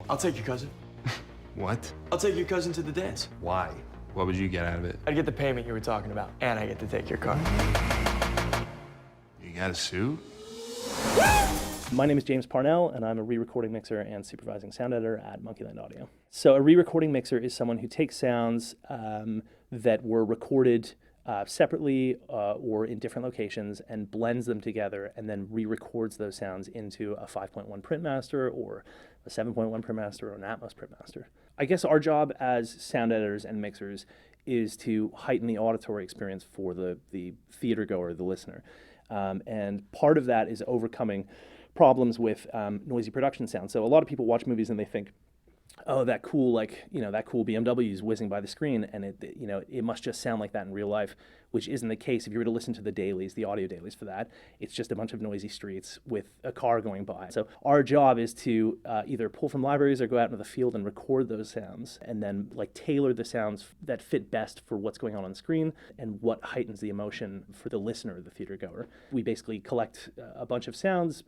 I'll take your cousin. What? I'll take your cousin to the dance. Why? What would you get out of it? I'd get the payment you were talking about, and I get to take your car. You got a suit? My name is James Parnell, and I'm a re-recording mixer and supervising sound editor at Monkeyland Audio. So a re-recording mixer is someone who takes sounds that were recorded separately or in different locations and blends them together and then re-records those sounds into a 5.1 Printmaster or a 7.1 Printmaster or an Atmos Printmaster. I guess our job as sound editors and mixers is to heighten the auditory experience for the theater goer, the listener. And part of that is overcoming problems with noisy production sound. So a lot of people watch movies and they think, oh, that cool BMW is whizzing by the screen, and it must just sound like that in real life, which isn't the case. If you were to listen to the dailies, the audio dailies for that, it's just a bunch of noisy streets with a car going by. So our job is to either pull from libraries or go out into the field and record those sounds, and then tailor the sounds that fit best for what's going on the screen and what heightens the emotion for the listener, the theater goer. We basically collect a bunch of sounds,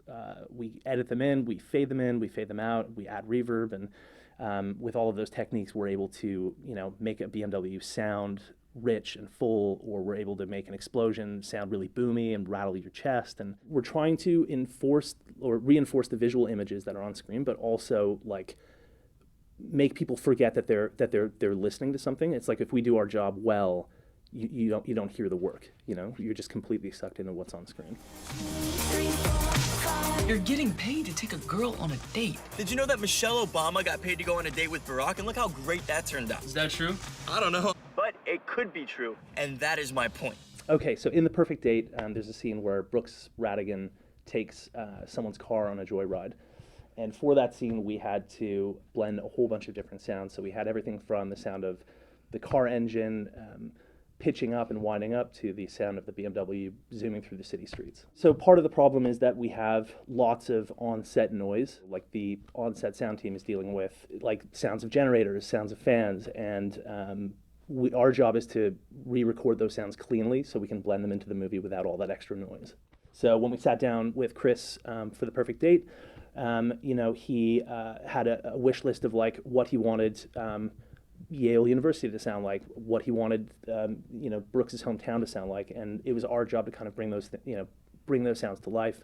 we edit them in, we fade them out, we add reverb, and with all of those techniques, we're able to, make a BMW sound rich and full, or we're able to make an explosion sound really boomy and rattle your chest. And we're trying to enforce or reinforce the visual images that are on screen, but also make people forget that they're listening to something. It's like if we do our job well, you don't hear the work. You're just completely sucked into what's on screen. You're getting paid to take a girl on a date. Did you know that Michelle Obama got paid to go on a date with Barack? And look how great that turned out. Is that true? I don't know. But it could be true. And that is my point. Okay, so in The Perfect Date, there's a scene where Brooks Rattigan takes someone's car on a joyride. And for that scene, we had to blend a whole bunch of different sounds. So we had everything from the sound of the car engine, pitching up and winding up, to the sound of the BMW zooming through the city streets. So part of the problem is that we have lots of on-set noise. The on-set sound team is dealing with sounds of generators, sounds of fans, and our job is to re-record those sounds cleanly so we can blend them into the movie without all that extra noise. So when we sat down with Chris for The Perfect Date, he had a wish list of what he wanted Yale University to sound like, what he wanted, Brooks's hometown to sound like, and it was our job to kind of bring those sounds to life,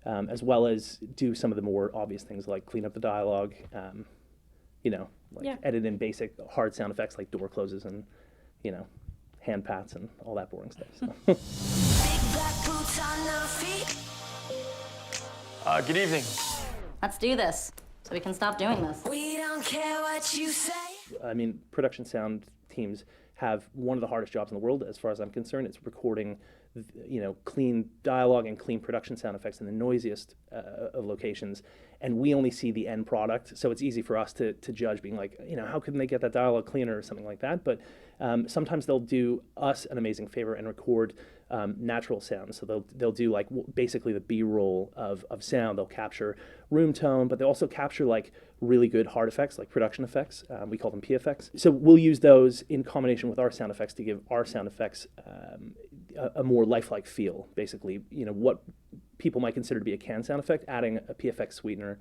as well as do some of the more obvious things like clean up the dialogue, edit in basic hard sound effects like door closes and, hand pats and all that boring stuff. So. Good evening. Let's do this so we can stop doing this. We don't care what you say. I mean, production sound teams have one of the hardest jobs in the world, as far as I'm concerned. It's recording, clean dialogue and clean production sound effects in the noisiest of locations, and we only see the end product. So it's easy for us to judge, being like, how couldn't they get that dialogue cleaner or something like that? But sometimes they'll do us an amazing favor and record natural sounds. So they'll do basically the B-roll of sound. They'll capture room tone, but they also capture really good hard effects, like production effects. We call them PFX. So we'll use those in combination with our sound effects to give our sound effects a more lifelike feel. Basically, what people might consider to be a canned sound effect, adding a PFX sweetener,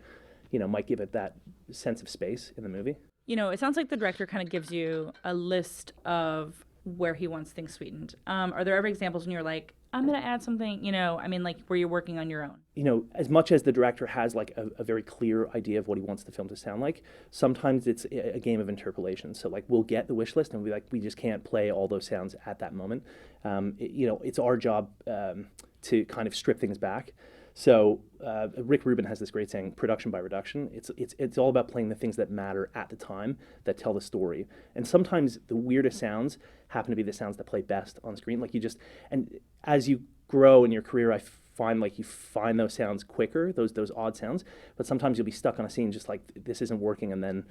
might give it that sense of space in the movie. It sounds like the director kind of gives you a list of where he wants things sweetened. Are there ever examples when you're like, I'm going to add something, where you're working on your own? As much as the director has a very clear idea of what he wants the film to sound like, sometimes it's a game of interpolation. So we'll get the wish list and we'll be we just can't play all those sounds at that moment. It's our job to kind of strip things back. So Rick Rubin has this great saying, production by reduction. It's all about playing the things that matter at the time, that tell the story. And sometimes the weirdest sounds happen to be the sounds that play best on screen. And as you grow in your career, I find you find those sounds quicker, those odd sounds. But sometimes you'll be stuck on a scene just this isn't working, and then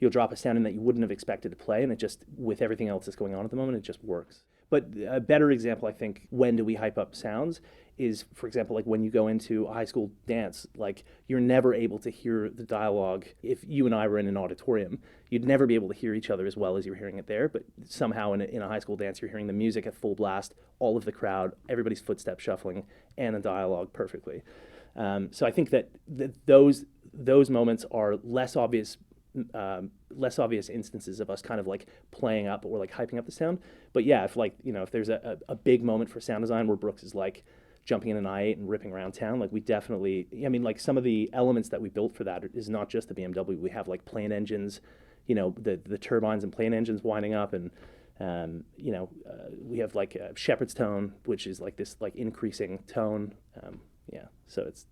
you'll drop a sound in that you wouldn't have expected to play, and it just, with everything else that's going on at the moment, it just works. But a better example, I think, when do we hype up sounds, is, for example, when you go into a high school dance, you're never able to hear the dialogue. If you and I were in an auditorium, you'd never be able to hear each other as well as you're hearing it there, but somehow in a high school dance, you're hearing the music at full blast, all of the crowd, everybody's footsteps shuffling, and the dialogue perfectly. So I think that those moments are less obvious less obvious instances of us kind of like playing up or like hyping up the sound. But yeah, if like, you know, if there's a big moment for sound design where Brooks is like jumping in an i8 and ripping around town, like we definitely, I mean, like some of the elements that we built for that is not just the BMW. We have like plane engines, you know, the turbines and plane engines winding up, and you know, we have like a shepherd's tone, which is like this like increasing tone. Yeah, so it's,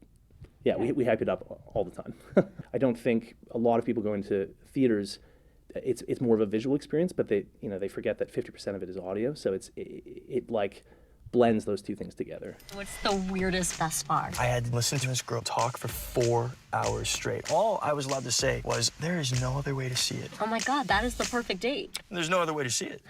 yeah, we hype it up all the time. I don't think a lot of people go into theaters. It's more of a visual experience, but they, you know, they forget that 50% of it is audio. So it like blends those two things together. What's the weirdest best part? I had to listen to this girl talk for 4 hours straight. All I was allowed to say was, there is no other way to see it. Oh my God, that is the perfect date. There's no other way to see it.